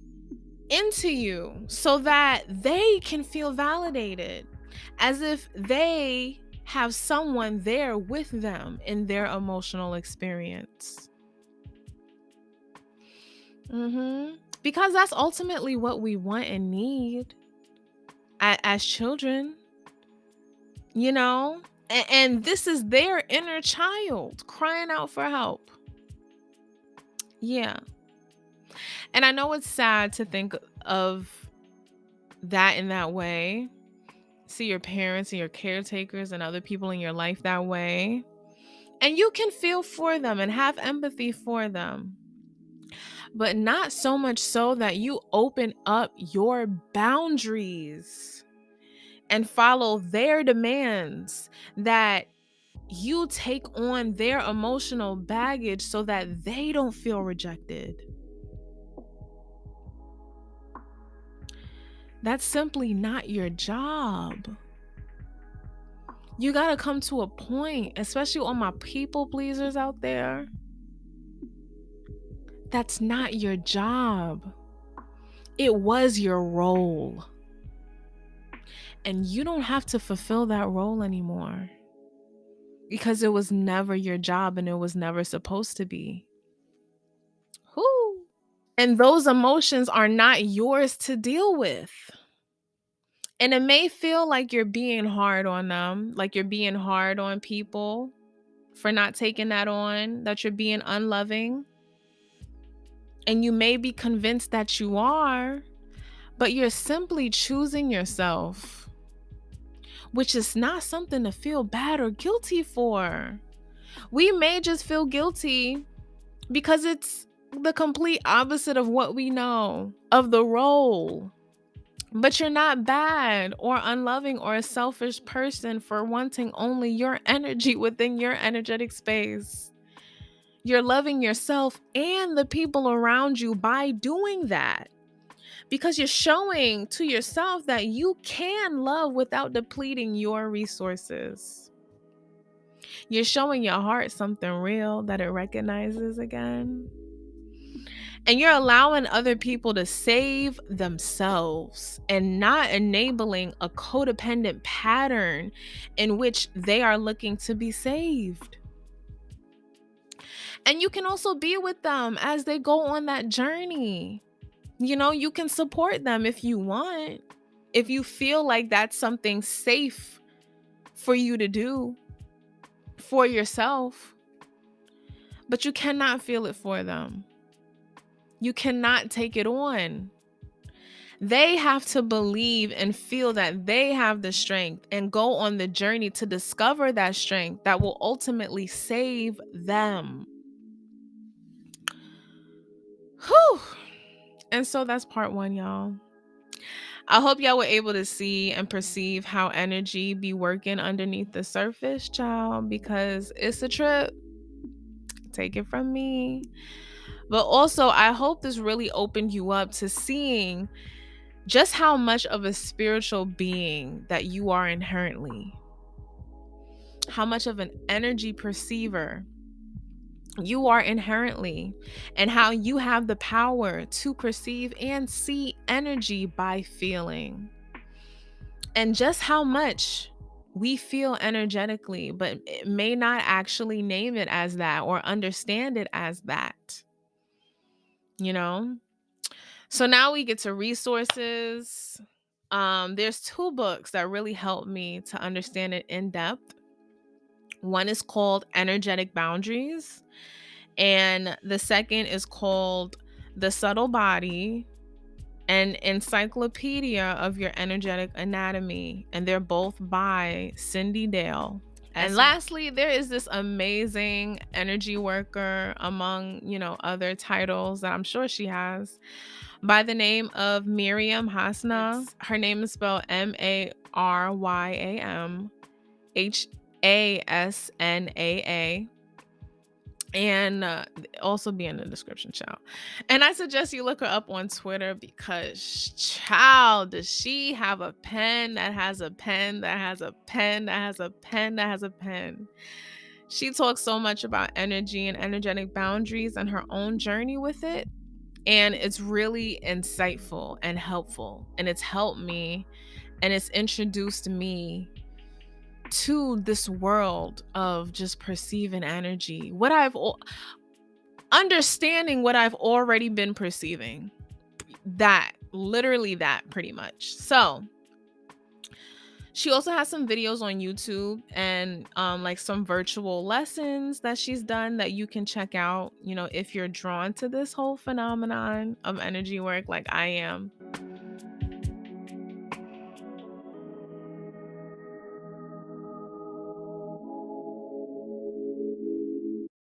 into you so that they can feel validated, as if they have someone there with them in their emotional experience. Because that's ultimately what we want and need as children, you know? And this is their inner child crying out for help. Yeah. And I know it's sad to think of that in that way. See your parents and your caretakers and other people in your life that way. And you can feel for them and have empathy for them. But not so much so that you open up your boundaries and follow their demands, that you take on their emotional baggage so that they don't feel rejected. That's simply not your job. You gotta come to a point, especially all my people pleasers out there. That's not your job. It was your role. And you don't have to fulfill that role anymore. Because it was never your job and it was never supposed to be. Whoo! And those emotions are not yours to deal with. And it may feel like you're being hard on them, like you're being hard on people for not taking that on, that you're being unloving. And you may be convinced that you are, but you're simply choosing yourself, which is not something to feel bad or guilty for. We may just feel guilty because it's the complete opposite of what we know of the role. But you're not bad or unloving or a selfish person for wanting only your energy within your energetic space. You're loving yourself and the people around you by doing that, because you're showing to yourself that you can love without depleting your resources. You're showing your heart something real that it recognizes again. And you're allowing other people to save themselves and not enabling a codependent pattern in which they are looking to be saved. And you can also be with them as they go on that journey. You know, you can support them if you want, if you feel like that's something safe for you to do for yourself. But you cannot feel it for them. You cannot take it on. They have to believe and feel that they have the strength and go on the journey to discover that strength that will ultimately save them. Whew. And so that's part 1, y'all. I hope y'all were able to see and perceive how energy be working underneath the surface, child, because it's a trip. Take it from me. But also, I hope this really opened you up to seeing just how much of a spiritual being that you are inherently. How much of an energy perceiver you are inherently, and how you have the power to perceive and see energy by feeling. And just how much we feel energetically, but it may not actually name it as that or understand it as that. You know? So now we get to resources. There's 2 books that really helped me to understand it in depth. One is called Energetic Boundaries, and the second is called The Subtle Body, an Encyclopedia of Your Energetic Anatomy, and they're both by Cindy Dale. And lastly, there is this amazing energy worker, among, other titles that I'm sure she has, by the name of Miriam Hasna. Her name is spelled Maryam Hasnaa. And also be in the description, child. And I suggest you look her up on Twitter, because, child, does she have a pen that has a pen that has a pen that has a pen that has a pen. She talks so much about energy and energetic boundaries and her own journey with it. And it's really insightful and helpful. And it's helped me, and it's introduced me to this world of just perceiving energy, understanding what I've already been perceiving, literally that pretty much. So she also has some videos on YouTube and like some virtual lessons that she's done that you can check out, if you're drawn to this whole phenomenon of energy work like I am.